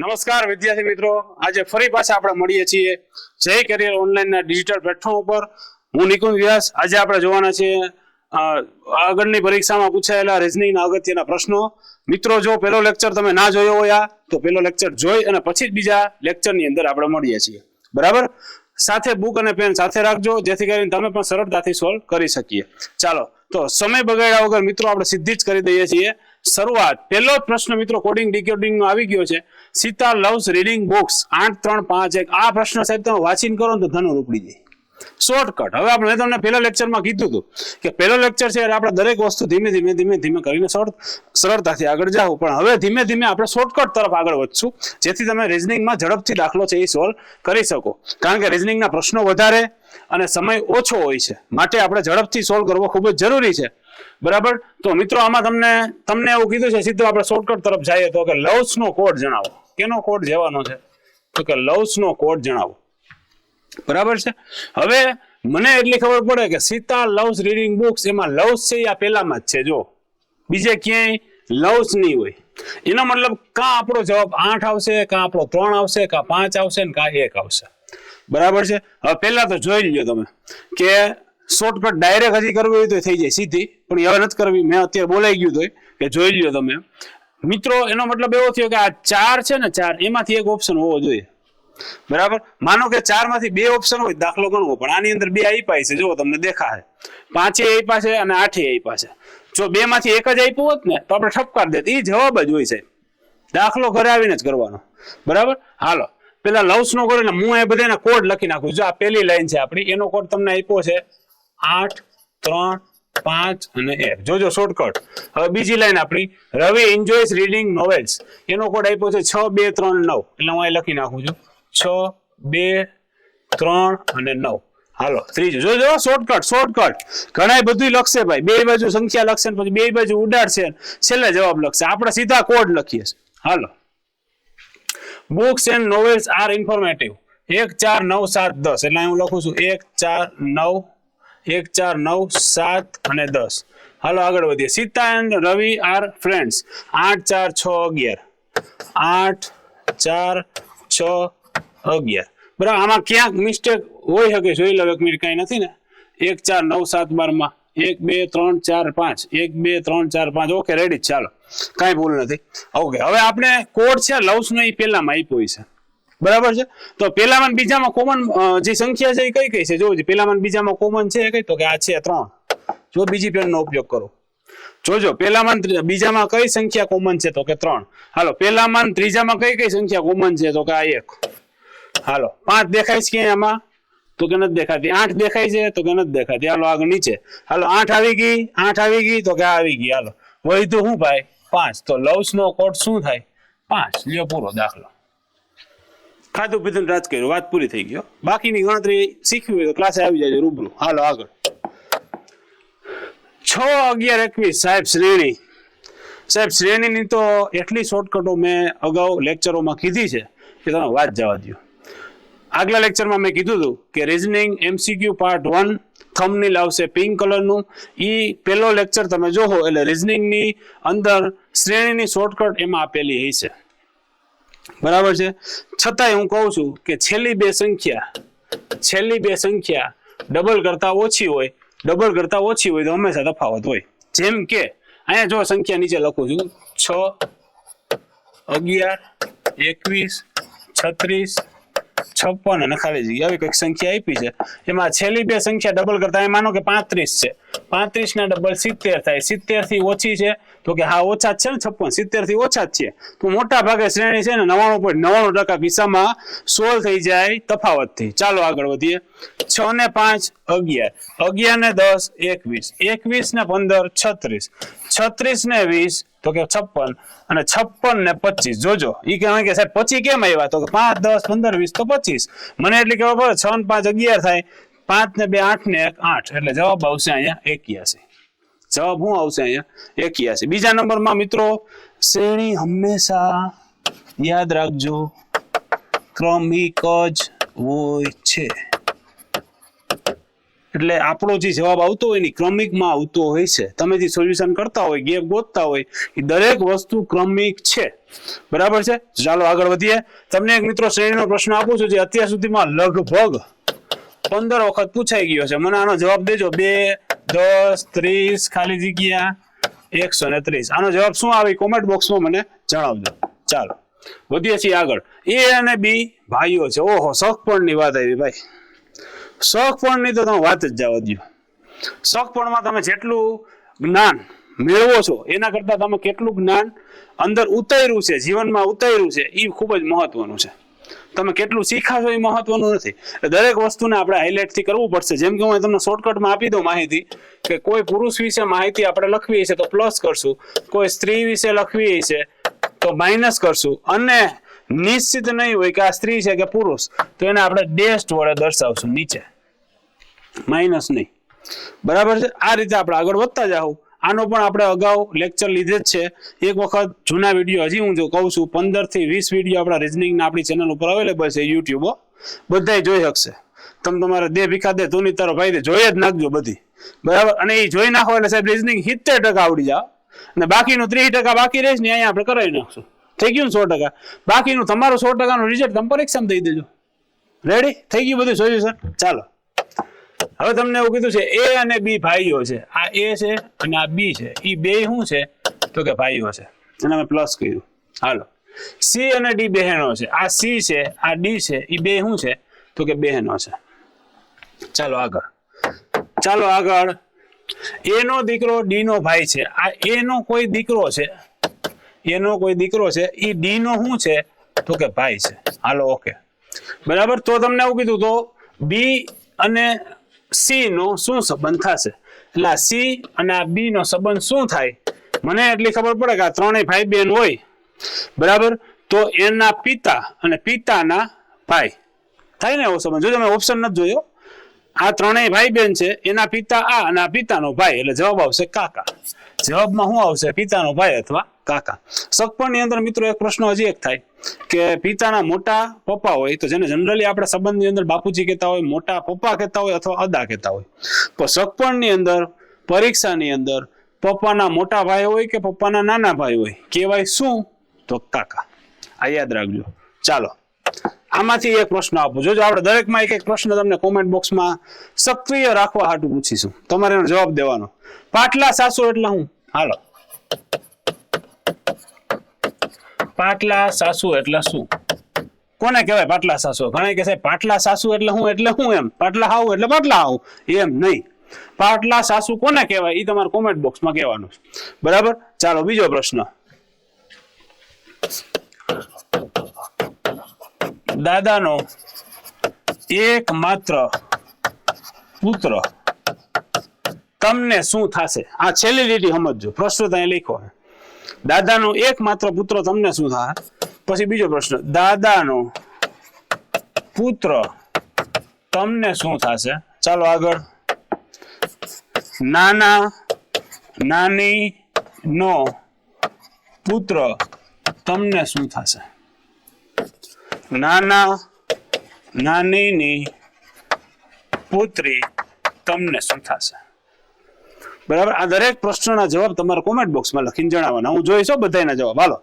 નમસ્કાર વિદ્યાર્થી મિત્રો, આજે ફરી પાછા આપણે મળીએ છીએ જય કરિયર ઓનલાઈનના ડિજિટલ પ્લેટફોર્મ ઉપર. હું નિકુંજ વ્યાસ. આજે આપણે જોવાના છીએ આગળની પરીક્ષામાં પૂછાયેલા રીઝનિંગના અગત્યના પ્રશ્નો. મિત્રો, જો પહેલો લેક્ચર તમે ના જોયો હોય તો પહેલો લેક્ચર જોઈ અને પછી જ બીજા લેક્ચરની અંદર આપણે મળીએ છીએ, બરાબર? સાથે બુક અને પેન સાથે રાખજો, જેથી કરીને તમે પણ સરળતાથી સોલ્વ કરી શકીએ. ચાલો, તો સમય બગાડ્યા વગર મિત્રો આપણે સીધી જ કરી દઈએ છીએ શરૂઆત. પહેલો જ પ્રશ્ન મિત્રો કોડિંગ ડીકોડિંગ નો આવી ગયો છે. Sita loves reading books 8-3-5-1. આ પ્રશ્ન સાહેબ તમે વાંચીને કરો તો ધનુ ઉપડી જાય. શોર્ટકટ. હવે આપણે મેં તમને પહેલા લેક્ચરમાં કીધું હતું કે પહેલો લેક્ચર છે એટલે આપણે દરેક વસ્તુ ધીમે ધીમે કરીને સરળતાથી આગળ જાઓ, પણ હવે ધીમે ધીમે આપણે શોર્ટકટ તરફ આગળ વધશું, જેથી તમે રીઝનિંગમાં ઝડપથી દાખલો છે એ સોલ્વ કરી શકો. કારણ કે રીઝનિંગના પ્રશ્નો વધારે અને સમય ઓછો હોય છે, માટે આપણે ઝડપથી સોલ્વ કરવો ખૂબ જ જરૂરી છે, બરાબર? તો મિત્રો, આમાં તમને એવું કીધું છે, સીધું આપણે શોર્ટકટ તરફ જઈએ તો કે લવ્સ નો કોડ જણાવો. કેનો કોડ જવાનો છે? તો કે લવ્સ નો કોડ જણાવો, બરાબર છે. હવે મને એટલી ખબર પડે કે સીતા લવ્સ રીડિંગ બુક્સ, એમાં લવ્સ છે આ પહેલામાં જ છે. જો બીજે ક્યાંય લવ્સ નહીં હોય, એનો મતલબ કાં આપણો જવાબ 8 આવશે, કાં આપણો 3 આવશે, કાં 5 આવશે ને કાં 1 આવશે, બરાબર છે. હવે પહેલા તો જોઈ લ્યો તમે કે શોર્ટકટ ડાયરેક્ટ હજી કરવી હોય તો થઈ જાય સીધી, પણ હવે નથી કરવી. મેં અત્યારે બોલાઈ ગયું તો કે જોઈ લ્યો તમે મિત્રો. એનો મતલબ એવો થયો કે આ 4 છે ને, 4 એમાંથી એક ઓપ્શન હોવો જોઈએ, બરાબર? માનો કે 4 માંથી 2 ઓપ્શન હોય, દાખલો ગણવો, પણ આની અંદર 2 આપ્યા છે, જો તમને દેખાય 5 આપ્યા છે અને 8 આપ્યા છે. જો 2 માંથી એક જ આપ્યું હોત ને તો આપણે ઠપકાર દેત. એ જવાબ જ હોય સાહેબ, દાખલો ઘરે આવીને જ કરવાનો, બરાબર? હાલો, પેલા લવ્સ નો કોડ, એટલે હું એ બધાના કોડ લખી નાખું. જો આ પહેલી લાઈન છે આપણી, એનો કોડ તમને આપ્યો છે 8, 3, 5 અને 1. જોજો શોર્ટકટ. હવે બીજી લાઈન આપણી, રવિ એન્જોયસ રીડિંગ નોવેલ્સ, એનો કોડ આપ્યો છે 6, 2, 3, 9. એટલે હું અહીં લખી નાખું છું 6, 2, 3 અને 9. હાલો, ત્રીજું જોજો શોર્ટકટ. ઘણા બધું લખશે ભાઈ, બે બાજુ સંખ્યા લખશે ને પછી બે બાજુ ઉડાડશે, છેલ્લે જવાબ લખશે. આપણે સીધા કોડ લખીએ છીએ. હાલો, books and novels are informative. 1, 4, 9, 7, 10. એટલે હું લખું છું 1, 4, 9, 1, 4, 9, 7 અને 10. હાલો, આગળ વધીએ. Sita and Ravi are friends. 8, 4, 6, 11. 8, 4, 6, 11. બરાબર. આમાં ક્યાંક મિસ્ટેક હોય શકે, જોઈ લો એક મિનિટ. કઈ નથી ને? 1, 4, 9, 7, 12 માં 1, 2, 3, 4, 5. 1, 2, 3, 4, 5. Okay, ready. ચાલો, કઈ ભૂલ નથી. ઓકે, હવે આપણે કોડ છે લવ્સ નો એ પહેલામાં આપ્યો છે, બરાબર છે. તો પહેલામાં બીજામાં કોમન જે સંખ્યા છે એ કઈ કઈ છે? જોજો, પહેલામાં બીજામાં કોમન છે કઈ? તો કે આ છે 3. જો બીજી પેનનો ઉપયોગ કરો, જોજો પહેલામાં બીજામાં કઈ સંખ્યા કોમન છે? તો કે 3. હાલો, પહેલામાં ત્રીજામાં કઈ સંખ્યા કોમન છે? તો કે આ 1. હાલો, 5 દેખાય છે ક્યાંય આમાં? તો કે નથી દેખાતી. 8 દેખાય છે? તો કે નથી દેખાતી. હાલો, આગળ નીચે. હાલો, 8 આવી ગઈ. તો કે આવી ગઈ. હાલો, વધ્યું શું ભાઈ? 5. તો લવ્સ નો કોડ શું થાય? 5. લ્યો, પૂરો દાખલો. ખાધું પીધું રાજ કર્યું, વાત પૂરી થઈ ગયો. બાકીની ગણતરી શીખવી હોય તો ક્લાસે આવી જાય રૂબરૂ. હાલો, આગળ. 6, 11, 21. સાહેબ શ્રેણીની તો એટલી શોર્ટકટો મેં અગાઉ લેક્ચરોમાં કીધી છે કે તમે વાત જવા દો. આગલા લેક્ચરમાં મેં કીધું હતું કે રીઝનિંગ MCQ પાર્ટ 1 થંબનેલ આવશે પિંક કલરનું. એ પહેલો લેક્ચર તમે જોહો એટલે રીઝનિંગની અંદર શ્રેણીની શોર્ટકટ એમાં આપેલી હશે, બરાબર છે. છતાંય હું કહું છું કે છેલ્લી બે સંખ્યા ડબલ કરતા ઓછી હોય તો હંમેશા તફાવત હોય. જેમ કે અહીંયા જો સંખ્યા નીચે લખું છું 6, 11, 21, 36, 56 અને ખાલી જગ્યા આવી કઈક સંખ્યા આપી છે. એમાં છેલ્લી બે સંખ્યા ડબલ કરતા, માનો કે 35 છે, 35 ના ડબલ 70 થાય. 70 થી ઓછી છે તો કે હા ઓછા જ છે ને 56. 70 થી ઓછા જ છે તો મોટા ભાગે શ્રેણી છે ને 99.99% કિસ્સામાં સોલ્વ થઈ જાય તફાવતથી. ચાલો, આગળ વધીએ. 6 ને 5 11, 11 ને 10 21, 21 ને 15 36, 36 ને 20 તો કે 56 અને 56 ને 25. જોજો, ઈ કે સાહેબ 25 કેમ આવ્યા? તો કે 5, 10, 15, 20 તો 25. મને એટલી ખબર પડે 6 ને 5 11 થાય, 5 ને 2 8 ને 1 8. એટલે જવાબ આવશે અહીંયા 81. જવાબ શું આવશે અહીંયા? 81. બીજા નંબરમાં મિત્રો, શ્રેણી હંમેશા યાદ રાખજો ક્રમિક જ હોય છે. એટલે આપણો જે જવાબ આવતો હોય ને ક્રમિકમાં આવતો હોય છે. તમે જે સોલ્યુશન કરતા હોય, ગેપ ગોતતા હોય, એ દરેક વસ્તુ ક્રમિક છે. બરાબર છે. ચાલો આગળ વધીએ. તમને એક મિત્રો શ્રેણીનો પ્રશ્ન આપું છું જે અત્યાર સુધીમાં લગભગ 15 વખત પૂછાઈ ગયો છે. મને આનો જવાબ દેજો. 2, 10, 30, ખાલી જગ્યા 130. આનો જવાબ શું આવે કોમેન્ટ બોક્સમાં મને જણાવજો. ચાલો વધીએ છીએ આગળ. એ અને બી ભાઈઓ છે. ઓહો, સહપણની વાત આવી ભાઈ. સહપણની તો તમે વાત જ જવા દો. સહપણમાં તમે જેટલું જ્ઞાન મેળવો છો એના કરતા તમે કેટલું જ્ઞાન અંદર ઉતાર્યું છે, જીવનમાં ઉતાર્યું છે, એ ખૂબ જ મહત્વનું છે. તમે કેટલું શીખાશો એ મહત્વનું નથી. દરેક વસ્તુને આપણે હાઇલાઇટથી કરવું પડશે. જેમ કે હું તમને શોર્ટકટમાં આપી દઉં માહિતી કે કોઈ પુરુષ વિશે માહિતી આપણે લખવી છે તો પ્લસ કરશું, કોઈ સ્ત્રી વિશે લખવી છે તો માઇનસ કરશું, અને નિશ્ચિત નહીં હોય કે આ સ્ત્રી છે કે પુરુષ તો એને આપણે ડેશ વડે દર્શાવશું, નીચે માઇનસ નહીં. બરાબર છે. આ રીતે આપણે આગળ વધતા જાઉં. આનો પણ આપણે અગાઉ લેક્ચર લીધે જ છે. એક વખત જૂના વિડીયો હજી હું જો કહું છું 15 થી 20 વિડીયો આપણા રિઝનિંગના આપણી ચેનલ ઉપર અવેલેબલ છે યુટ્યુબ. બધાય જોઈ શકશે. તમે તમારા દે ભીખા દે તું તારો ભાઈ દે જોઈ જ નાખજો બધી. બરાબર. અને એ જોઈ નાખો એટલે સાહેબ રિઝનિંગ 70% આવડી જાવ અને બાકીનું 30% બાકી રહેશે ને અહીંયા આપણે કરાવી નાખશું. થઈ ગયું ને 100%. બાકીનું તમારું 100%નું રિઝલ્ટ તમે પરીક્ષામાં દઈ દેજો. રેડી થઈ ગયું બધું સોલ્યુશન. ચાલો હવે તમને એવું કીધું છે એ અને બી ભાઈઓ છે. આ એ છે અને આ બી છે. એ બે શું છે તો કે ભાઈઓ છે. એને અમે પ્લસ કર્યું. હાલો. સી અને ડી બહેનો છે. આ સી છે, આ ડી છે. એ બે શું છે તો કે બહેનો છે. ચાલો આગળ. એનો દીકરો ડી નો ભાઈ છે. આ એનો કોઈ દીકરો છે, એ ડી નો શું છે તો કે ભાઈ છે. Hello okay. બરાબર. તો તમને એવું કીધું તો બી અને સી નો શું સંબંધ થશે? એટલે આ સી અને આ બી નો સંબંધ શું થાય? મને એટલી ખબર પડે કે આ ત્રણેય ભાઈ બહેન હોય. બરાબર. તો એના પિતા અને પિતાના ભાઈ થાય ને એવો સંબંધ. જો તમે ઓપ્શન નથી જોયો, આ ત્રણેય ભાઈ બહેન છે, એના પિતા આ અને આ પિતાનો ભાઈ, એટલે જવાબ આવશે કાકા. જવાબમાં શું આવશે? પિતાનો ભાઈ અથવા કાકા. સગપણની અંદર મિત્રો એક પ્રશ્ન હજી એક થાય કે પિતાના મોટા પપ્પા હોય તો જેને જનરલી આપણે સંબંધની અંદર બાપુજી કહેતા હોય, મોટા પપ્પા કહેતા હોય અથવા અદા કહેતા હોય. તો સગપણની અંદર પરીક્ષાની અંદર પપ્પાના મોટા ભાઈ હોય કે પપ્પાના નાના ભાઈ હોય કહેવાય શું તો કાકા. આ યાદ રાખજો. ચાલો આમાંથી એક પ્રશ્ન આપો. જોજો આપણે દરેકમાં એક પ્રશ્ન તમને કોમેન્ટ બોક્સમાં સક્રિય રાખવા હાટું પૂછીશું. તમારે એનો જવાબ દેવાનો. પાટલા સાસુ એટલે હું? હાલો. પાટલા સાસુ એટલે શું? કોને કહેવાય પાટલા સાસુ? ઘણા કહે છે પાટલા સાસુ એટલે હું એમ. પાટલા હાવ એટલે પાટલા હાવ એમ નહીં. પાટલા સાસુ કોને કહેવાય એ તમારે કોમેન્ટ બોક્સમાં કહેવાનું. બરાબર. ચાલો બીજો પ્રશ્ન. દાદાનો એકમાત્ર પુત્ર તમને શું થશે? આ છેલ્લી લીટી સમજજો. પ્રશ્ન ત્યાં લખો. દાદાનો એકમાત્ર પુત્ર તમને શું થાય? પછી બીજો પ્રશ્ન. દાદાનો પુત્ર તમને શું થશે? ચાલો આગળ. નાના નાની નો પુત્ર તમને શું થશે? નાના નાનીની પુત્રી તમને શું થશે? બરાબર. આ દરેક પ્રશ્નના જવાબ તમારે કોમેન્ટ બોક્સમાં લખીને જણાવવાના. હું જોઈશું બધાના જવાબ. હાલો,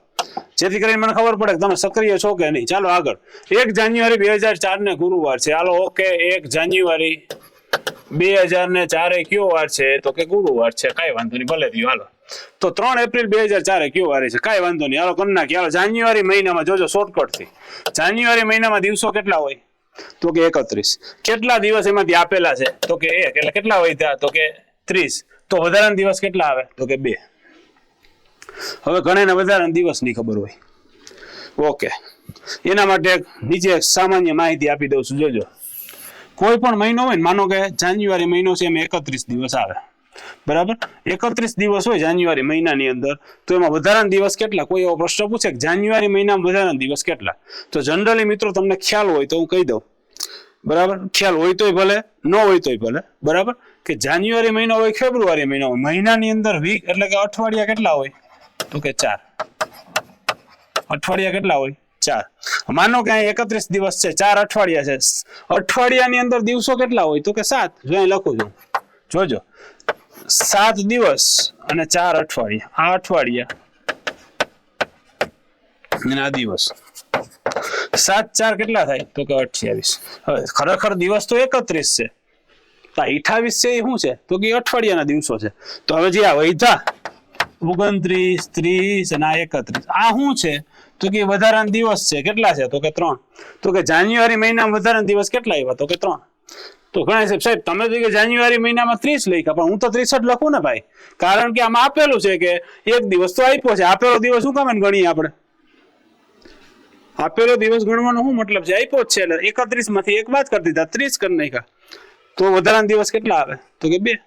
જેથી કરીને મને ખબર પડે કે તમે સક્રિય છો કે નહીં. ચાલો આગળ. 1 જાન્યુઆરી 2004 ને ગુરુવાર છે. Hello okay. 1 જાન્યુઆરી 2004 કયો વાર છે તો કે ગુરુવાર છે. કાંઈ વાંધો નહીં, ભલે થયું. હાલો. તો 3 એપ્રિલ 2004 કયો વાર છે? કાંઈ વાંધો નહીં. હાલો કરી નાખીએ. હાલો જાન્યુઆરી મહિનામાં જોજો શોર્ટકટથી. જાન્યુઆરી મહિનામાં દિવસો કેટલા હોય તો કે 31. કેટલા દિવસ એમાંથી આપેલા છે તો કે 1. એટલે કેટલા હોય ત્યાં તો કે 30. તો વધારાના દિવસ કેટલા આવે તો કે 2. હવે ઘણાને વધારાના દિવસની ખબર હોય. ઓકે. એના માટે નીચે સામાન્ય માહિતી આપી દઉં છું. જોજો. કોઈ પણ મહિનો હોય ને, માનો કે જાન્યુઆરી મહિનો છે, એમાં 31 દિવસ આવે. બરાબર. 31 દિવસ હોય જાન્યુઆરી મહિનાની અંદર, તો એમાં વધારાના દિવસ કેટલા? કોઈ એવો પ્રશ્ન પૂછે કે જાન્યુઆરી મહિનામાં વધારાના દિવસ કેટલા? તો જનરલી મિત્રો તમને ખ્યાલ હોય તો હું કહી દઉં. બરાબર. ખ્યાલ હોય તોય ભલે, ન હોય તોય ભલે. બરાબર. કે જાન્યુઆરી મહિનો હોય, ફેબ્રુઆરી મહિનો હોય, મહિનાની અંદર વીક એટલે કે અઠવાડિયા કેટલા હોય તો કે 4. અઠવાડિયા કેટલા હોય 4. માનો કે અહીં 31 દિવસ છે, 4 અઠવાડિયા છે. અઠવાડિયાની અંદર દિવસો કેટલા હોય? તો કે 7. જો અહીં લખું છું, જોજો, 7 દિવસ અને 4 અઠવાડિયા. આ અઠવાડિયા અને આ દિવસ. 7 4 કેટલા થાય? તો કે 28. હવે ખરેખર દિવસ તો 31 છે, તો 28 છે એ શું છે? તો કે અઠવાડિયાના દિવસો છે. તો હવે જે આ વૈધા 29 30 અને આ 31, આ શું છે? તો કે વધારાના દિવસ છે. કેટલા છે? તો કે 3. તો કે જાન્યુઆરી મહિનામાં વધારાના દિવસ કેટલા આવ્યા? તો કે 3. તો ઘણા સાહેબ તમે તો કે જાન્યુઆરી મહિનામાં 30 લખ્યા, પણ હું તો 63 લખું ને ભાઈ, કારણ કે આમાં આપેલું છે કે એક દિવસ તો આપ્યો છે. આપેલો દિવસ શું કામ ગણીએ આપણે? આપેલો દિવસ ગણવાનો શું મતલબ છે? આપ્યો જ છે એટલે 31 માંથી એક બાદ કરી દીધા, 30 કરી નાખ્યા. તો વધારાના દિવસ કેટલા આવે? તો કે 2.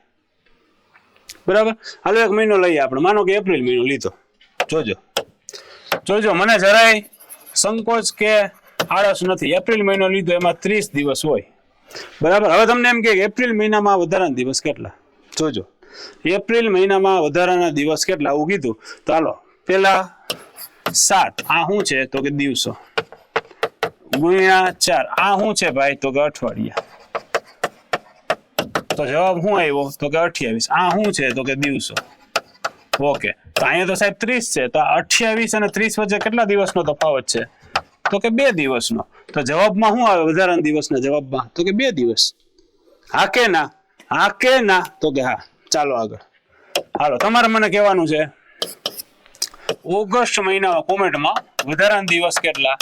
બરાબર. હાલો એક મહિનો લઈએ આપણે, માનો કે એપ્રિલ મહિનો લીધો. જોજો મને જરાય સંકોચ કે આળસ નથી. એપ્રિલ મહિનો લીધો, એમાં 30 દિવસ હોય. બરાબર. હવે તમને એમ કે એપ્રિલ મહિનામાં વધારાના દિવસ કેટલા? જોજો, એપ્રિલ મહિનામાં વધારાના દિવસ કેટલા આવું કીધું. તો હાલો પેલા 7, આ શું છે? તો કે દિવસો, ગુણ્યા 4, આ શું છે ભાઈ? તો કે અઠવાડિયા. તો જવાબ શું આવ્યો? તો કે 28. આ શું છે? તો કે દિવસો. ઓકે. તો અહીંયા તો સાહેબ 30 છે, તો 28 અને 30 વચ્ચે કેટલા દિવસનો તફાવત છે? તો કે 2 દિવસનો. તો જવાબમાં શું આવે વધારાના દિવસના જવાબમાં? તો કે 2 દિવસ. હા કે ના? હા કે ના? તો કે હા. ચાલો આગળ. હાલો તમારે મને કહેવાનું છે ઓગસ્ટ મહિનામાં કોમેન્ટમાં વધારાના દિવસ કેટલા,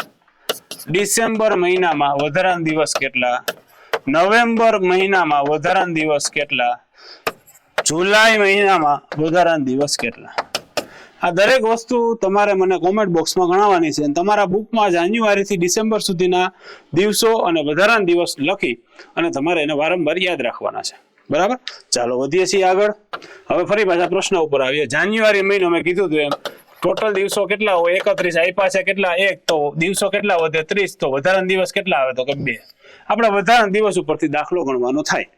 ડિસેમ્બર મહિનામાં વધારાના દિવસ કેટલા, નવેમ્બર મહિનામાં વધારાના દિવસ કેટલા, જુલાઈ મહિનામાં વધારાના દિવસ કેટલા. આ દરેક વસ્તુ તમારે મને કોમેન્ટ બોક્સમાં ગણાવવાની છે. તમારા બુકમાં જાન્યુઆરી થી ડિસેમ્બર સુધીના દિવસો અને વધારાના દિવસ લખી અને તમારે એને વારંવાર યાદ રાખવાના છે. બરાબર. ચાલો વધીએ છીએ આગળ. હવે ફરી પાછા પ્રશ્ન ઉપર આવીએ. જાન્યુઆરી મહિનો મેં કીધું હતું એમ ટોટલ દિવસો કેટલા હોય? 31. આપ્યા છે કેટલા? 1. તો દિવસો કેટલા વધે? 30. તો વધારાના દિવસ કેટલા આવે? તો કે 2. આપણે વધારાના દિવસ ઉપરથી દાખલો ગણવાનો થાય.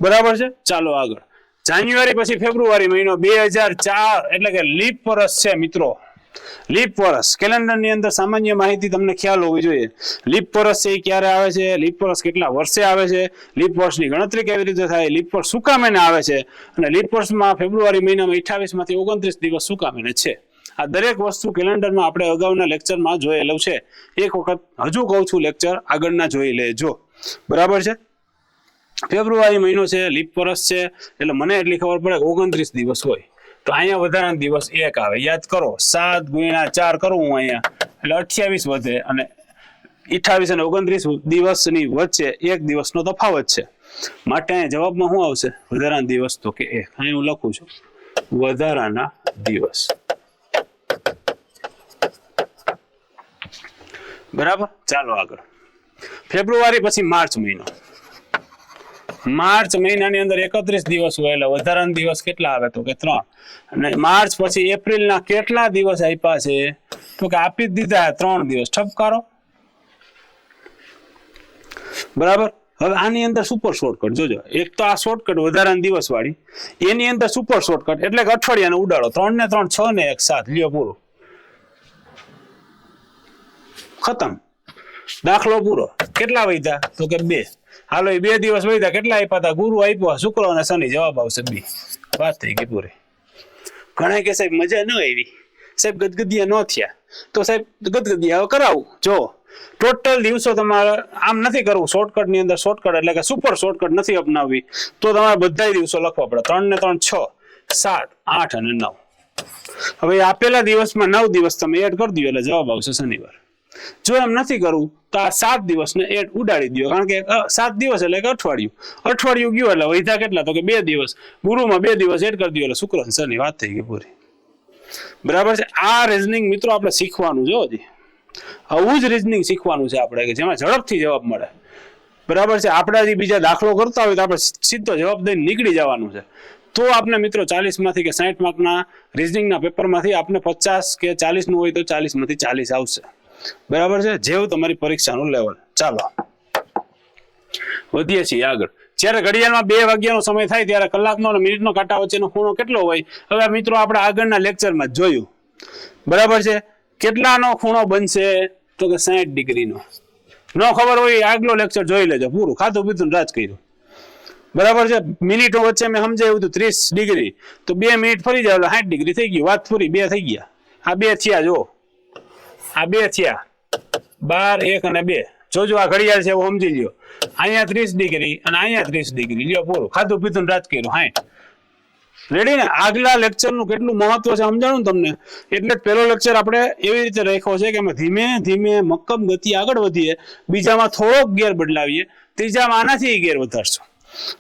બરાબર છે. ચાલો આગળ. જાન્યુઆરી પછી ફેબ્રુઆરી મહિનો 2004 એટલે કે લીપ વર્ષ છે મિત્રો. લીપ વર્ષ કેલેન્ડરની અંદર સામાન્ય માહિતી તમને ખ્યાલ હોવી જોઈએ. લીપ વર્ષ છે એ ક્યારે આવે છે? લીપ વર્ષ કેટલા વર્ષે આવે છે? લીપ વર્ષની ગણતરી કેવી રીતે થાય? લીપ વર્ષ શું કામ એને આવે છે? અને લીપ વર્ષમાં ફેબ્રુઆરી મહિનામાં 28 માંથી 29 દિવસ શું કામ એને છે? આ દરેક વસ્તુ કેલેન્ડરમાં આપણે અગાઉના લેક્ચરમાં જોયેલું છે. એક વખત હજુ કહું છું, લેક્ચર આગળના જોઈ લેજો. બરાબર છે. ફેબ્રુઆરી મહિનો છે, લીપ વર્ષ છે, એટલે મને એટલી ખબર પડે કે 29 દિવસ હોય. તો અહીંયા વધારાના દિવસ 1 આવે. યાદ કરો, 7 ગુણ્યા 4 કરું હું અહીંયા, એટલે 28 વધે અને 28 અને 29 દિવસની વચ્ચે 1 દિવસનો તફાવત છે. માટે અહીંયા જવાબમાં શું આવશે? વધારાના દિવસ. તો કે 1. અહીં હું લખું છું વધારાના દિવસ. બરાબર. ચાલો આગળ. ફેબ્રુઆરી પછી માર્ચ મહિનો. માર્ચ મહિનાની અંદર 31 દિવસ હોય એટલે વધારાના દિવસ કેટલા આવે? તો કે 3. અને માર્ચ પછી એપ્રિલના કેટલા દિવસ આપ્યા છે? તો કે આપી જ દીધા 3 દિવસ. ઠપકારો. બરાબર. હવે આની અંદર સુપર શોર્ટકટ જોજો. એક તો આ શોર્ટકટ વધારાના દિવસ વાળી, એની અંદર સુપર શોર્ટકટ એટલે કે અઠવાડિયાનો ઉડાડો. 3 ને 3 6 ને 1 7. લ્યો પૂરો. ખતમ. દાખલો પૂરો. કેટલા વધ્યા? તો કે 2. હાલો એ 2 દિવસ વધ્યા. કેટલા આપ્યા હતા? ગુરુ આપ્યો, શુક્ર અને શનિ. જવાબ આવશે 2. વાત થઈ ગઈ પૂરી. ઘણા કે સાહેબ મજા ન આવી, સાહેબ ગદગદિયા ન થયા. તો સાહેબ ગદગદિયા કરાવું. જો ટોટલ દિવસો તમારે આમ નથી કરવું. શોર્ટકટની અંદર શોર્ટકટ એટલે કે સુપર શોર્ટકટ નથી અપનાવવી, તો તમારે બધા દિવસો લખવા પડે. 3 ને 3 6 7 8 અને 9. હવે આપેલા દિવસમાં 9 દિવસ તમે એડ કરી દો એટલે જવાબ આવશે શનિવાર. જો એમ નથી કરવું તો આ 7 દિવસને એડ ઉડાડી દો, કારણ કે 7 દિવસ એટલે કે અઠવાડિયું. અઠવાડિયું ગયું એટલે વધ્યા કેટલા? તો કે 2 દિવસ. ગુરુમાં 2 દિવસ એડ કરી દો એટલે શુક્ર અને શનિ. વાત થઈ ગઈ પૂરી. બરાબર છે. આ રીઝનિંગ મિત્રો આપણે શીખવાનું છે. હજી આવું જ રીઝનિંગ શીખવાનું છે આપણે, કે જેમાં ઝડપથી જવાબ મળે. બરાબર છે. આપણે હજી બીજા દાખલો કરતા હોય તો આપણે સીધો જવાબ દઈને નીકળી જવાનું છે. તો આપણે મિત્રો 40 માંથી કે 60 માર્કના રીઝનિંગના પેપરમાંથી આપણે 50 કે 40 નું હોય તો 40 માંથી 40 આવશે. બરાબર છે. જેવું તમારી પરીક્ષાનું લેવલ. ચાલો વધીએ છીએ આગળ. જ્યારે ઘડિયાળમાં 2 વાગ્યાનો સમય થાય ત્યારે કલાકનો અને મિનિટનો કાંટા વચ્ચેનો ખૂણો કેટલો હોય? હવે મિત્રો આપણે આગળના લેક્ચરમાં જોયું. બરાબર છે. કેટલાનો ખૂણો બનશે? તો કે 60 ડિગ્રીનો. ન ખબર હોય આગલો લેક્ચર જોઈ લેજો પૂરું. ખાધું પીધું રાજ કર્યું. બરાબર છે. મિનિટો વચ્ચે મેં સમજાવ્યું હતું 30 ડિગ્રી, તો 2 મિનિટ ફરી જાય એટલે 60 ડિગ્રી થઈ ગયું. વાત પૂરી. 2 થઈ ગયા. આ 2 થયા. જો આ 2 થયા. 12, 1 અને 2. જોજો આ ઘડિયાળ છે એવું સમજી લ્યો. અહીંયા 30 ડિગ્રી અને અહીંયા 30 ડિગ્રી. લ્યો પૂરું. ખાધું પીધું રાજ કર્યું. 60. રેડી ને? આગલા લેક્ચરનું કેટલું મહત્વ છે સમજાણું તમને. એટલે પહેલો લેક્ચર આપણે એવી રીતે રાખ્યો છે કે અમે ધીમે ધીમે મક્કમ ગતિ આગળ વધીએ, બીજામાં થોડોક ગેર બદલાવીએ, ત્રીજામાં આનાથી ગેર વધારશું,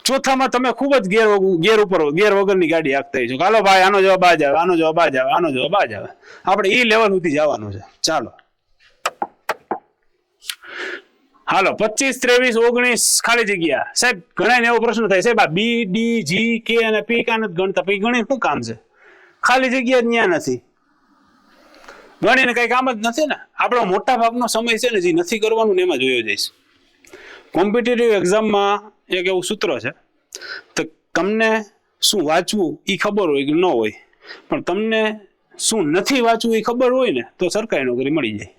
ચોથામાં તમે ખૂબ જ ગેર વગરની ગાડી હાંકતા છો. હાલો ભાઈ આનો જવાબ આ જ આવે, આનો જવાબ આ જ આવે, આનો જવાબ આ જ આવે. આપણે એ લેવલ સુધી જવાનું છે. ચાલો હાલો 25, 23, 19 ખાલી જગ્યા. સાહેબ ઘણા એવો પ્રશ્ન થાય સાહેબ આ બી ડી જી કે અને પી કા નથી ગણતા, પછી ગણી શું કામ છે? ખાલી જગ્યા જ ત્યાં નથી, ગણીને કઈ કામ જ નથી ને. આપણો મોટા ભાગનો સમય છે ને જે નથી કરવાનું ને એમાં જોયો જઈશ. કોમ્પિટિટિવ એક્ઝામમાં એક એવું સૂત્ર છે, તો તમને શું વાંચવું એ ખબર હોય કે ન હોય, પણ તમને શું નથી વાંચવું એ ખબર હોય ને તો સરકારી નોકરી મળી જાય.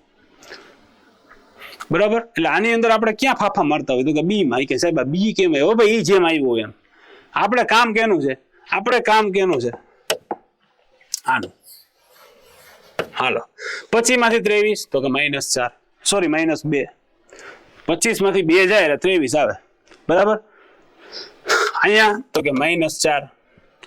બરાબર? એટલે આની અંદર આપણે ક્યાં ફાફા મારતા હોય તો કે બી માં કે સાહેબ બી કેમ આવ્યો? ભાઈ એ જેમ આવ્યો એમ. આપણે કામ કેનું છે? આનું. હાલો 25 માંથી 23 તો કે -4, સોરી -2. 25 માંથી 2 જાય એટલે 23 આવે. બરાબર? અહીંયા તો કે -4.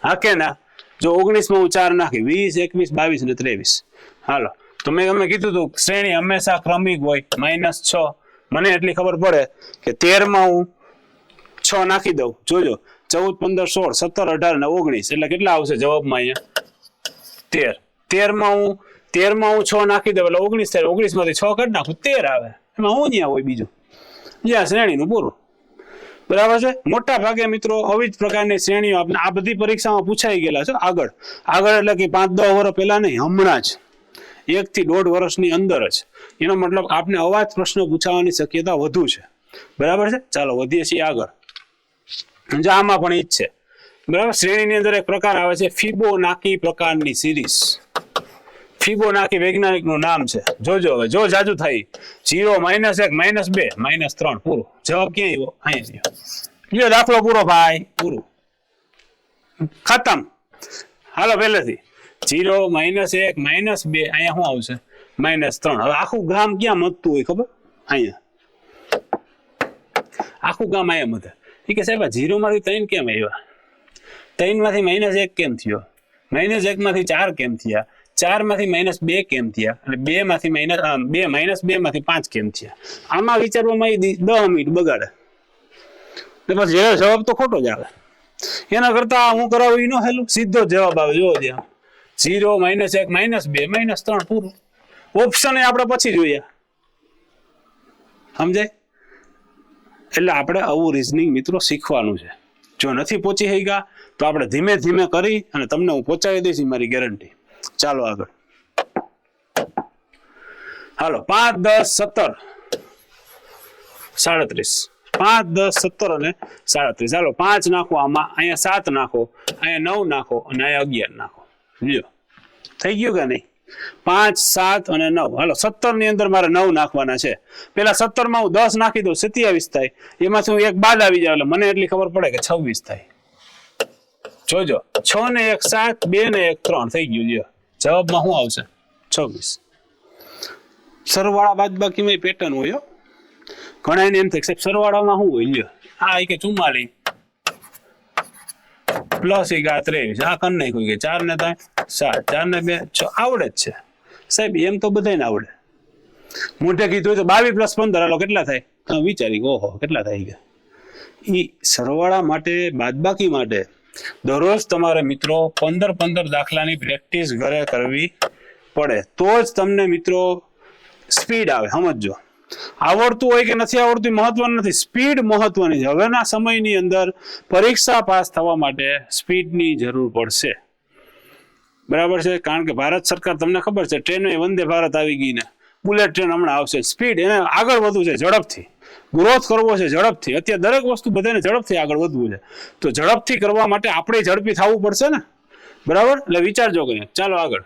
હા કે ના? જો 19 માં હું 4 નાખી, 20, 21, 22 ને 23. હાલો તો મેં કીધું હતું શ્રેણી હંમેશા ક્રમિક હોય. -6. મને એટલી ખબર પડે કે 13 માં હું 6 નાખી દઉં. જોજો 14, 15, 16, 17, 18 ને 19 એટલે કેટલા આવશે જવાબમાં? અહીંયા 13. 13 માં હું 6 નાખી દઉં એટલે 19 થાય. 19 માંથી 6 કાઢી નાખું 13 આવે. એમાં હું ત્યાં હોય બીજું જ્યાં શ્રેણીનું પૂરું. બરાબર છે? મોટા ભાગે મિત્રો આવી જ પ્રકારની શ્રેણીઓ આ બધી પરીક્ષામાં પૂછાઈ ગયેલા છે. આગળ એટલે કે 5-10 વર્ષ પહેલા નહીં, હમણાં જ 1 થી 1.5 વર્ષની અંદર જ. એનો મતલબ આપને આવા જ પ્રશ્નો પૂછાવાની શક્યતા વધુ છે. બરાબર છે? ચાલો વધીએ છીએ આગળ. આમાં પણ ઈ જ છે. બરાબર? શ્રેણીની અંદર એક પ્રકાર આવે છે ફિબોનાકી પ્રકારની સિરીઝ. ફિબોનાકી વૈજ્ઞાનિકનું નામ છે. જોજો હવે જો જાજુ થાય 0, -1, -2, -3 પૂરું. જવાબ ક્યાં આવ્યો? અહીંયા લ્યો દાખલો પૂરો ભાઈ, પૂરું ખતમ. હાલો પહેલેથી 0, -1, -2 અહીંયા શું આવશે? -3. હવે આખું ગામ ક્યાં મતતું હોય ખબર? અહીંયા આખું ગામ અહીંયા મતે. ઠીક છે સાહેબ 0 માંથી 3 કેમ આવ્યા? 3 માંથી -1 કેમ થયો? -1 માંથી 4 કેમ થયા? 4 માંથી -2 કેમ થયા? અને 2 માંથી -2 માંથી 5 કેમ થયા? આમાં વિચારવામાં 10 મિનિટ બગાડે. પછી જવાબ તો ખોટો જ આવે. એના કરતા હું કરાવું એ ન હેલું, સીધો જવાબ આવે. જોવો ત્યાં 0, -1, -2, -3 પૂરું. ઓપ્શન આપણે પછી જોઈએ. સમજાય? એટલે આપણે આવું રીઝનિંગ મિત્રો શીખવાનું છે. જો નથી પહોંચી શક્યા તો આપણે ધીમે ધીમે કરી અને તમને હું પહોંચાડી દઈશ, મારી ગેરંટી. ચાલો આગળ. હાલો 5, 10, 17, 37. 5, 10, 17 અને 37. ચાલો 5 નાખો આમાં, અહીંયા 7 નાખો, અહીંયા 9 નાખો અને અહીંયા 11 નાખો. લ્યો થઈ ગયું કે નહીં? 5, 7 અને 9. હાલો 17 ની અંદર મારે 9 નાખવાના છે. પેલા 17 માં હું 10 નાખી દઉં 27 થાય. એમાંથી હું 1 બાદ આવી જાવ એટલે મને એટલી ખબર પડે કે 26 થાય. જોજો 6 ને 1 7, 2 ને 1 3 થઈ ગયું. લ્યો જવાબમાં શું આવશે? 26. સરવાળા બાદબાકીમાં પેટર્ન હોય. ઘણા એને એમ થાય સાહેબ સરવાળામાં શું હોય? લ્યો હા કે 44 પ્લસ 23. આ કર નાખ્યું કે 4 ને 3 7, 4 ને 2 6. આવડે જ છે સાહેબ, એમ તો બધાને આવડે. મોઢે કીધું તો 22 + 15 હાલો કેટલા થાય? વિચારી ઓહો કેટલા થાય ગયા. એ સરવાળા માટે બાદબાકી માટે દરરોજ તમારે મિત્રો 15 દાખલાની પ્રેક્ટિસ ઘરે કરવી પડે તો જ તમને મિત્રો સ્પીડ આવે. સમજો, આવડતું હોય કે નથી આવડતું મહત્વનું નથી, સ્પીડ મહત્વની છે. હવેના સમયની અંદર પરીક્ષા પાસ થવા માટે સ્પીડની જરૂર પડશે. બરાબર છે? કારણ કે ભારત સરકાર તમને ખબર છે ટ્રેનો વંદે ભારત આવી ગઈ ને બુલેટ ટ્રેન હમણાં આવશે. સ્પીડ એને આગળ વધવું છે, ઝડપથી ગ્રોથ કરવો છે, ઝડપથી. અત્યારે દરેક વસ્તુ બધાને ઝડપથી આગળ વધવું છે, તો ઝડપથી કરવા માટે આપણે ઝડપી થવું પડશે ને. બરાબર? એટલે વિચારજો કે ચાલો આગળ.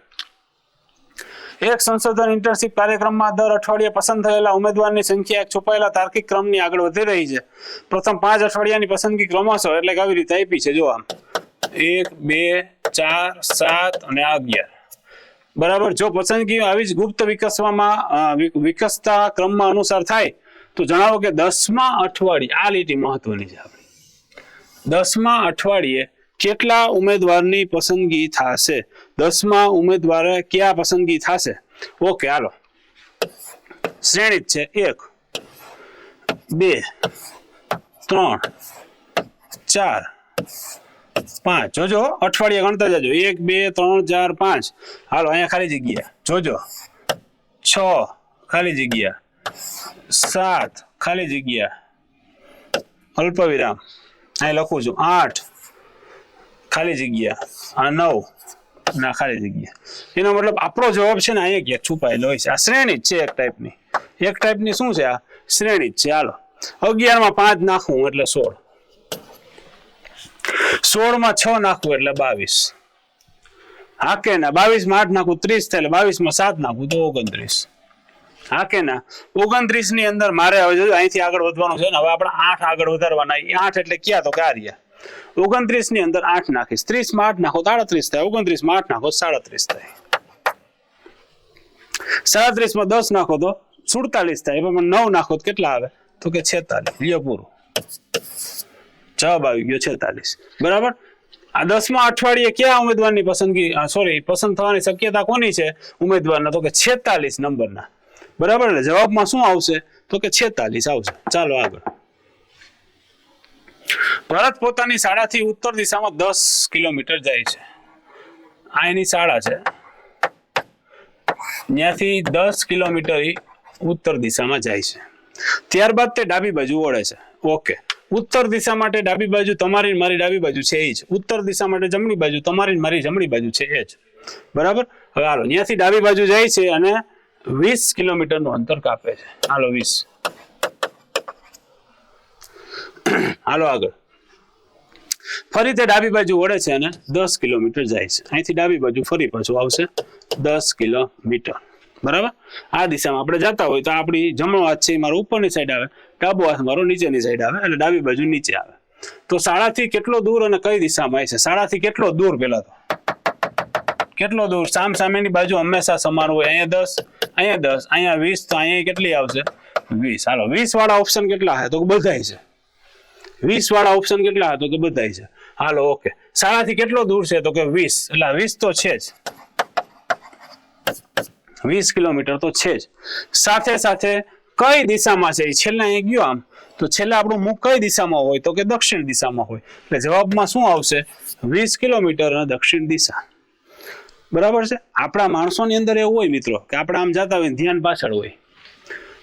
એક સંશોધન ઇન્ટર્નશીપ કાર્યક્રમમાં દર અઠવાડિયે પસંદ થયેલા ઉમેદવારની સંખ્યા એક છુપાયેલા તાર્કિક ક્રમની આગળ વધી રહી છે. પ્રથમ 5 અઠવાડિયાની પસંદગી ક્રમશઃ એટલે કે આવી રીતે આપી છે. જો આમ 1 2 4 7 અને 11. બરાબર. જો પસંદગી આવી જ ગુપ્ત વિકસતા ક્રમમાં અનુસાર થાય તો જણાવો કે 10મા અઠવાડિયે આ લીટી મહત્વની છે. આપણી 10મા અઠવાડિયે કેટલા ઉમેદવારની પસંદગી થશે? 10મા ઉમેદવારે ક્યાં પસંદગી થશે? ઓકે, હાલો શ્રેણી છે 1 2 3 4 5. જોજો અઠવાડિયે ગણતા જજો. 1 2 3 4 5. હાલો અહીંયા ખાલી જગ્યા જોજો. 6 ખાલી જગ્યા, 7 ખાલી જગ્યા, અલ્પ વિરામ અહીં લખું છું, 8 ખાલી જગ્યા, આ 9 ના ખાલી જગ્યા. એનો મતલબ આપણો જવાબ છે ને અહીંયા ક્યાંક છુપાયેલો હોય છે. આ શ્રેણી જ છે એક ટાઈપની શું છે? આ શ્રેણી જ છે. હાલો 11 માં 5 નાખવું એટલે 16, 16 માં 6 નાખવું એટલે 22. હા કે ના? 22 માં 8 નાખવું 30 થાય, એટલે 22 માં 7 નાખવું તો 29. હા કે ના? 29 ની અંદર મારે હવે જોજો અહીંથી આગળ વધવાનું છે ને. હવે આપણે 8 આગળ વધારવાના. 8 એટલે ક્યાં? તો કાર્ય 29 ની અંદર 8 નાખીશ. 30 માં 8 નાખો તો 38 થાય, 29 માં 8 નાખો 37 થાય, 37 માં 10 નાખો તો 47 થાય, એમાં 9 નાખો તો કેટલા આવે? તો કે 46. લ્યો પૂરું, જવાબ આવી ગયો 46. બરાબર. આ 10મા અઠવાડિયે ક્યાં ઉમેદવારની પસંદગી પસંદ થવાની શક્યતા કોની છે ઉમેદવારના? તો કે 46 નંબરના. બરાબર. એટલે જવાબમાં શું આવશે? તો કે 46 આવશે. ચાલો આગળ. ભરત પોતાની શાળાથી ઉત્તર દિશામાં 10 કિલોમીટર જાય છે. આ એની શાળા છે, ત્યાંથી 10 કિલોમીટર ઉત્તર દિશામાં જાય છે. ત્યારબાદ તે ડાબી બાજુ વળે છે. ઓકે. ઉત્તર દિશા માટે ડાબી બાજુ તમારી મારી ડાબી બાજુ છે એ જ. ઉત્તર દિશા માટે જમણી બાજુ તમારી મારી જમણી બાજુ છે એ જ. બરાબર. હવે હાલો ત્યાંથી ડાબી બાજુ જાય છે અને 20 કિલોમીટરનું અંતર કાપે છે. હાલો 20. હાલો આગળ. ફરી તે ડાબી બાજુ વળે છે અને 10 કિલોમીટર જાય છે. અહીંથી ડાબી બાજુ ફરી પાછું આવશે 10 કિલોમીટર. બરાબર. આ દિશામાં આપણે જતા હોય તો આપણી જમણો હાથ છે મારો ઉપરની સાઈડ આવે, ડાબો હાથ મારો નીચેની સાઈડ આવે, એટલે ડાબી બાજુ નીચે આવે. તો શાળાથી કેટલો દૂર અને કઈ દિશામાં છે? શાળાથી કેટલો દૂર? પેલા તો કેટલો દૂર? સામેની બાજુ હંમેશા સમાન હોય. અહીંયા 10, અહીંયા 10, અહીંયા 20, તો અહીંયા કેટલી આવશે? 20. હાલો 20 વાળા ઓપ્શન કેટલા છે? તો બધાય છે. 20 વાળા ઓપ્શન કેટલા? તો કે બધાય છે. Hello okay. શાળાથી કેટલો દૂર છે? તો કે 20. એટલે 20 તો છે જ, 20 કિલોમીટર તો છે જ. સાથે સાથે કઈ દિશામાં છે? છેલ્લા અહીં ગયો આમ, તો છેલ્લા આપણું મુખ કઈ દિશામાં હોય? તો કે દક્ષિણ દિશામાં હોય. એટલે જવાબમાં શું આવશે? 20 કિલોમીટર અને દક્ષિણ દિશા. બરાબર છે. આપણા માણસોની અંદર એવું હોય મિત્રો કે આપણે આમ જતા હોય ધ્યાન પાછળ હોય,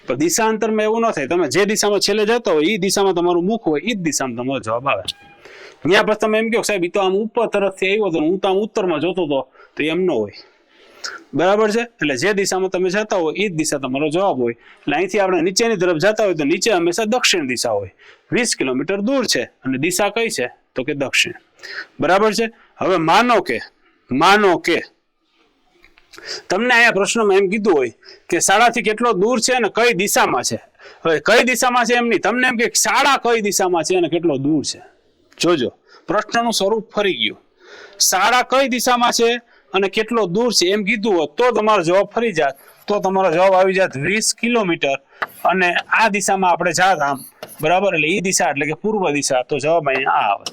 પણ દિશાંતરમાં એવું ન થાય. તમે જે દિશામાં છેલ્લે જતા હોય એ દિશામાં તમારું મુખ હોય, એ જ દિશામાં તમારો જવાબ આવે. ત્યાં પછી તમે એમ કહો સાહેબ એ તો આમ ઉપર તરફથી આવ્યો હતો, હું તો આમ ઉત્તરમાં જોતો હતો, તો એમ ન હોય. બરાબર છે. એટલે જે દિશામાં તમે જતા હોય એ જ દિશા તમારો જવાબ હોય. એટલે અહીંથી આપણે નીચેની તરફ જતા હોય તો નીચે હંમેશા દક્ષિણ દિશા હોય. 20 કિલોમીટર દૂર છે અને દિશા કઈ છે? તો કે દક્ષિણ. બરાબર છે. હવે માનો કે તમને અહીંયા પ્રશ્નમાં એમ કીધું હોય કે શાળાથી કેટલો દૂર છે અને કઈ દિશામાં છે. હવે કઈ દિશામાં છે એમ નહીં, તમને એમ કે શાળા કઈ દિશામાં છે અને કેટલો દૂર છે. જોજો પ્રશ્નનું સ્વરૂપ ફરી ગયું. શાળા કઈ દિશામાં છે અને કેટલો દૂર છે એમ કીધું હોત તો તમારો જવાબ ફરી જાત, તો તમારો જવાબ આવી જાત 20 કિલોમીટર અને આ દિશામાં આપણે જાત આમ. બરાબર. એટલે એ દિશા એટલે કે પૂર્વ દિશા, તો જવાબ અહીંયા આ આવે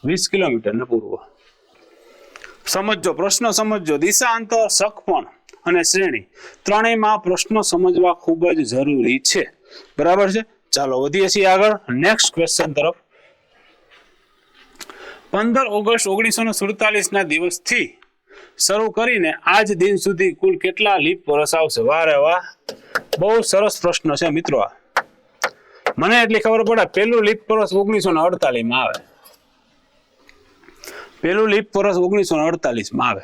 20 કિલોમીટર ને પૂર્વ. સમજો પ્રશ્ન સમજો. દિશાંતર, સગપણ અને શ્રેણી ત્રણેયમાં પ્રશ્નો સમજવા ખૂબ જ જરૂરી છે. બરાબર છે. ચાલો વધીએ છીએ આગળ નેક્સ્ટ ક્વેશ્ચન તરફ. 15 ઓગસ્ટ 1947 ના દિવસથી શરૂ કરીને આજ દિન સુધી કુલ કેટલા લીપ વર્ષ આવશે? વારે વાહ, બહુ સરસ પ્રશ્ન છે મિત્રો. મને એટલી ખબર પડે પેલું લીપ વર્ષ 1948 માં આવે. પેલું લીપ વર્ષ 1948 માં આવે.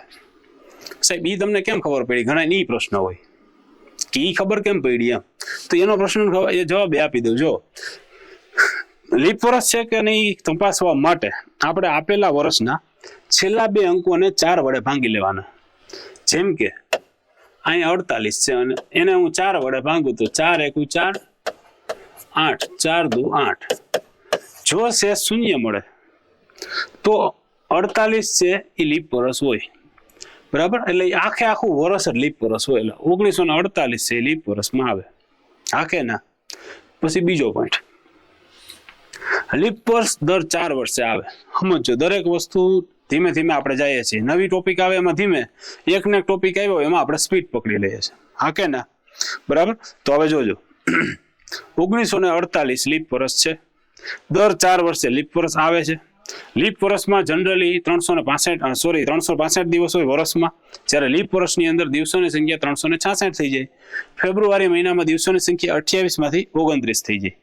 સાહેબ ઈ તમને કેમ ખબર પડી? ઘણા ની પ્રશ્ન હોય કે ઈ ખબર કેમ પડી એમ, તો એનો પ્રશ્ન જવાબ આપી દઉં. જો લીપ વર્ષ છે કે નહીં તપાસવા માટે આપણે આપેલા વર્ષના છેલ્લા 2 અંકોને 4 વડે ભાંગી લેવાના. જેમ કે અહીંયા 48 છે અને એને હું 4 વડે ભાંગું તો 4 એકુ 4, 8, 4 દુ 8. જો શેષ શૂન્ય મળે તો 48 છે એ લીપ વર્ષ હોય, બરાબર. એટલે આખે આખું વર્ષ જ લીપ વર્ષ હોય. એટલે 1948 છે એ લીપ વર્ષમાં આવે. હા કે ના? પછી બીજો પોઈન્ટ, લીપ વર્ષ દર 4 વર્ષે આવે. સમજો, દરેક વસ્તુ ધીમે ધીમે આપણે જઈએ છીએ. નવી ટોપિક આવે એમાં ધીમે, એક ને એક ટોપિક આવ્યો એમાં આપણે સ્પીડ પકડી લઈએ છીએ. હા કે ના? બરાબર. તો હવે જોજો, 1948 લીપ વર્ષ છે. દર 4 વર્ષે લીપ વર્ષ આવે છે. લીપ વર્ષમાં જનરલી 365 દિવસ હોય વર્ષમાં, જ્યારે લીપ વર્ષની અંદર દિવસોની સંખ્યા 366 થઈ જાય. ફેબ્રુઆરી મહિનામાં દિવસોની સંખ્યા 28 માંથી 29 થઈ જાય.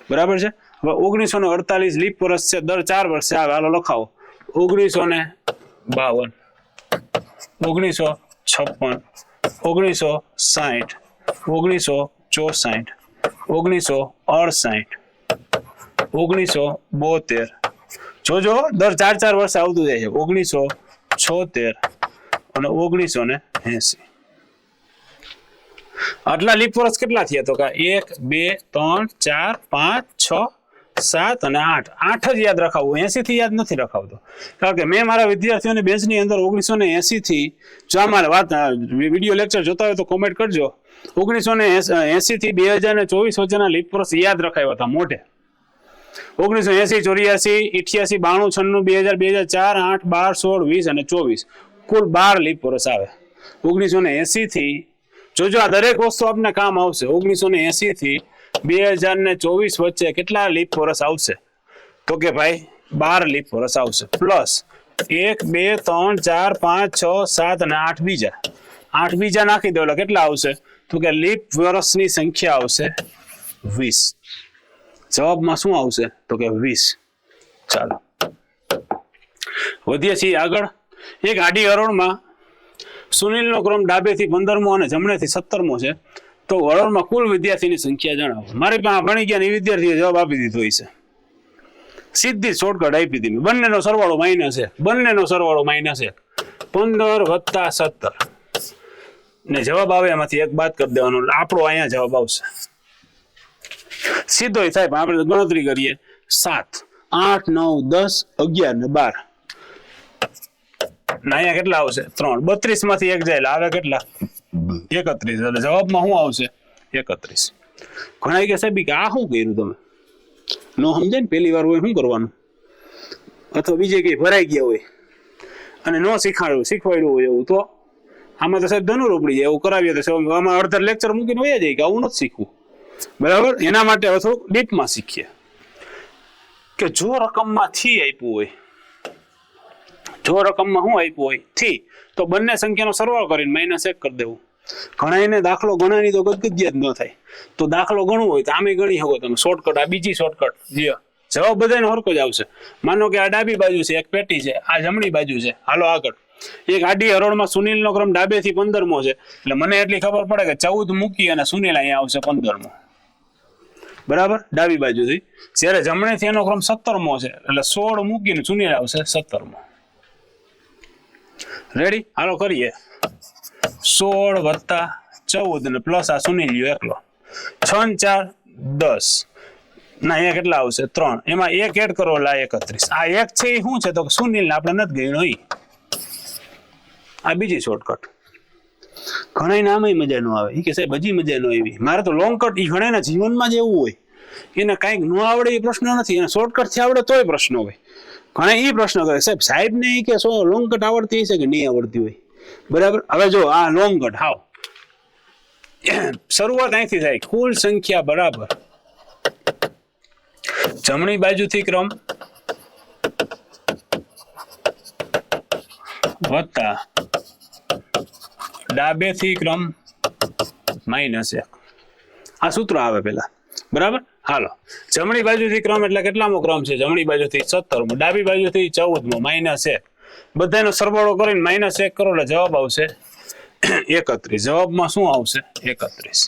બરાબર છે. હવે 1948 લીપ વર્ષ છે, દર 4 વર્ષે આવે. હાલો લખાવો, 1952, 1956, 1960, 1964, 1968, 1972. જોજો, દર 4 વર્ષે આવતું જાય છે. 1976 અને 1980. આટલા લીપ વર્ષ કેટલા થયા? તો કે 1, 2, 3, 4, 5, 6, 7 અને 8. 8 જ યાદ રખાવું, 80 થી યાદ નથી રખાવતો. કારણ કે મેં મારા વિદ્યાર્થીઓની બેન્ચની અંદર 1980 થી, જો અમારે વાત વિડીયો લેક્ચર જોતા હોય તો કોમેન્ટ કરજો, 1980 થી 2024 વચ્ચેના લીપ વર્ષ યાદ રખાયા હતા મોઢે. 1980, 84, 88, 92, 96, 2000, 2004, 8, 12, 16, 20 અને 24. કુલ 12 લીપ વર્ષ આવે 1980 થી. જોજો, આ દરેક વસ્તુ આપને કામ આવશે. 1980 થી 2024 વચ્ચે કેટલા લીપ વર્ષ આવશે? તો કે ભાઈ 12 લીપ વર્ષ આવશે. પ્લસ 1, 2, 3, 4, 5, 6, 7 અને 8 બીજા. 8 બીજા નાખી દો એટલે કેટલા આવશે? તો કે લીપ વર્ષની સંખ્યા આવશે 20. જવાબમાં શું આવશે? તો કે 20. ચાલો વધીએ છીએ આગળ. એક આડી હરોળમાં સુનિલનો ક્રમ ડાબેથી 15મો અને જમણેથી 17મો છે. તો હરોળમાં કુલ વિદ્યાર્થીની સંખ્યા જણાવો. મારી પાસે ભણી ગયા વિદ્યાર્થીએ જવાબ આપી દીધો છે. સીધી શોર્ટકટ આપી દીધી. બંનેનો સરવાળો માઇનસ 1. બંનેનો સરવાળો માઇનસ 1. 15 વત્તા 17 ને જવાબ આવે એમાંથી એક બાદ કરી દેવાનો. આપણો અહીંયા જવાબ આવશે સીધો થાય. પણ આપણે ગણતરી કરીએ 7, 8, 9, 10, 11 ને 12. અહીંયા કેટલા આવશે? 3. 32 માંથી એક જાય આવે કેટલા? 31. એટલે જવાબમાં શું આવશે? 31. ઘણા કે સાહેબ કે આ શું કર્યું તમે? નો સમજાય ને, પહેલી વાર હોય શું કરવાનું? અથવા બીજે કઈ ભરાઈ ગયા હોય અને નો શીખવાડ્યું હોય એવું, તો આમાં તો સાહેબ ધનુર ઉપડી જાય. એવું કરાવીએ તો આમાં અડધા લેક્ચર મૂકીને વયા જાય કે આવું નથી શીખવું. બરાબર. એના માટે હવે થોડુંક ડીપમાં શીખીએ કે જો રકમમાં થી આપ્યું હોય, જો રકમમાં શું આપ્યું હોય થી, તો બંને સંખ્યાનો સરવાળો કરીને -1 કરી દેવું. ઘણાને દાખલો ગણાની તો ગદગદિયા જ ન થાય. તો દાખલો ગણવો હોય તો આમે ગણી શકો તમે. શોર્ટકટ, આ બીજી શોર્ટકટ. જવાબ બધાનો હરકો જ આવશે. માનો કે આ ડાબી બાજુ છે, એક પેટી છે, આ જમણી બાજુ છે. હાલો આગળ. એક આડી હરોળમાં સુનિલનો ક્રમ ડાબેથી 15મો છે. એટલે મને એટલી ખબર પડે કે 14 મૂકી અને સુનિલ અહીંયા આવશે 15મો. બરાબર, ડાબી બાજુથી. જ્યારે જમણેથી એનો ક્રમ 17મો છે, એટલે 16 મૂકીને સુનિલ આવશે 17મો. રેડી? હાલો કરીએ. 16 વત્તા 14 ને પ્લસ આ સુનિલ એકલો. 6 ને 4 10 ના, અહીંયા કેટલા આવશે? 3. એમાં 1 એડ કરો એટલે 31. આ 1 છે એ શું છે? તો સુનિલ ને આપણે નથી ગણ્યો. આ બીજી શોર્ટકટ. ઘણા નામય મજા ન આવે. એ કે સાહેબ હજી મજા ન આવી. મારે તો લોંગ કટ, એ ઘણા જીવનમાં જ એવું હોય. એને કાંઈક ન આવડે એ પ્રશ્ન નથી, એને શોર્ટકટ થી આવડે તોય પ્રશ્ન હોય. ઘણા એ પ્રશ્ન કરે સાહેબ ને કે લોંગ કટ આવડતી હશે કે નહીં આવડતી હોય. બરાબર. હવે જો આ લોંગ કટ હાવ શરૂઆત અહીંથી થાય. કુલ સંખ્યા બરાબર જમણી બાજુથી ક્રમ વત્તા ડાબેથી ક્રમ -1. આ સૂત્ર આવે પેલા. બરાબર. હાલો, જમણી બાજુથી ક્રમ એટલે કેટલામો ક્રમ છે? જમણી બાજુથી 17મો, ડાબી બાજુથી 14મો, -1. બધાનો સરવાળો કરીને -1 કરો એટલે જવાબ આવશે 31. જવાબમાં શું આવશે? 31.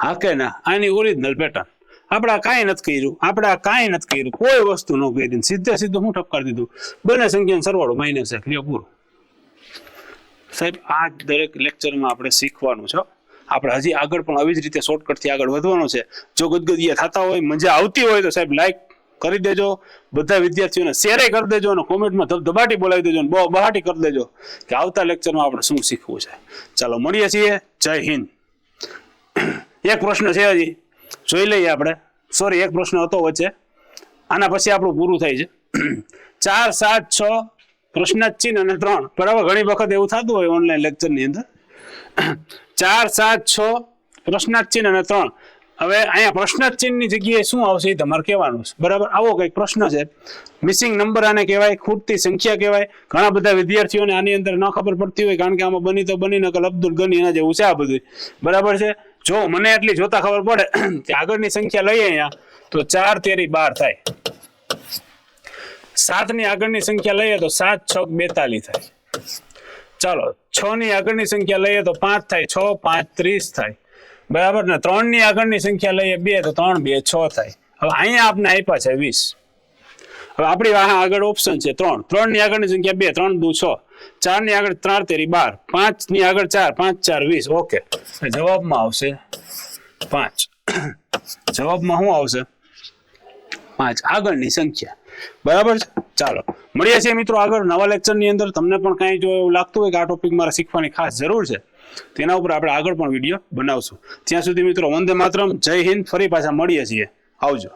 હા કે ના? આની ઓરિજિનલ પેટર્ન. આપણે કાંઈ નથી કર્યું, કોઈ વસ્તુ ન કરી, સીધું હું ઠપકાર દીધું. બંને સંખ્યાનો સરવાળો -1. લ્યો પૂરું. સાહેબ આ દરેક લેક્ચરમાં આપણે શીખવાનું છે. આપણે હજી આગળ પણ આવી જ રીતે શોર્ટકટથી આગળ વધવાનું છે. જો ગદગદિયા થતા હોય, મજા આવતી હોય તો સાહેબ લાઈક કરી દેજો, બધા વિદ્યાર્થીઓને શેરે કરી દેજો અને કોમેન્ટમાં ધબધબાટી બોલાવી દેજો અને બહુ બહાટી કરી દેજો કે આવતા લેક્ચરમાં આપણે શું શીખવું છે. ચાલો મળીએ છીએ. જય હિન્દ. એક પ્રશ્ન છે હજી, જોઈ લઈએ આપણે. સોરી, એક પ્રશ્ન હતો વચ્ચે, આના પછી આપણું પૂરું થાય છે. 4, 7, 6 પ્રશ્નાર્થ ચિહ્ન અને 3. બરાબર, ઘણી વખત એવું થતું હોય ઓનલાઈન લેક્ચરની અંદર. 4, 7, 6 પ્રશ્નાર્થ ચિહ્ન અને 3. હવે અહીંયા પ્રશ્નાર્થ ચિહ્નની જગ્યાએ શું આવશે એ તમારે કહેવાનું છે. બરાબર, આવો કંઈક પ્રશ્ન છે. મિસિંગ નંબર આને કહેવાય, ખૂટતી સંખ્યા કહેવાય. ઘણા બધા વિદ્યાર્થીઓને આની અંદર ન ખબર પડતી હોય, કારણ કે આમાં બની તો બની નકલ અબ્દુલ ગની એના જેવું છે આ બધું. બરાબર છે. જો મને એટલી જોતા ખબર પડે કે આગળની સંખ્યા લઈએ અહીંયા તો 4 તેરી 12 થાય. 7 ની આગળની સંખ્યા લઈએ તો 7 6 42 થાય. ચાલો 6 ની આગળની સંખ્યા લઈએ તો 5 થાય, 6 5 30 થાય. બરાબર ને. 3 ની આગળની સંખ્યા લઈએ 2 તો 3 2 6 થાય. હવે અહીંયા આપણે આપ્યા છે 20. હવે આપણી આગળ ઓપ્શન છે 3. 3 ની આગળની સંખ્યા 2, 3 2 6. 4 ની આગળ 3 તેરી 12. 5 ની આગળ 4, 5 4 20. ઓકે, જવાબમાં આવશે 5. જવાબમાં શું આવશે? 5, આગળની સંખ્યા. બરાબર છે. ચાલો મળીએ છીએ મિત્રો આગળ નવા લેક્ચરની અંદર. તમને પણ કાંઈ જો એવું લાગતું હોય કે આ ટોપિક મારે શીખવાની ખાસ જરૂર છે, તેના ઉપર આપણે આગળ પણ વિડીયો બનાવશું. ત્યાં સુધી મિત્રો વંદે માતરમ, જય હિન્દ. ફરી પાછા મળીએ છીએ. આવજો.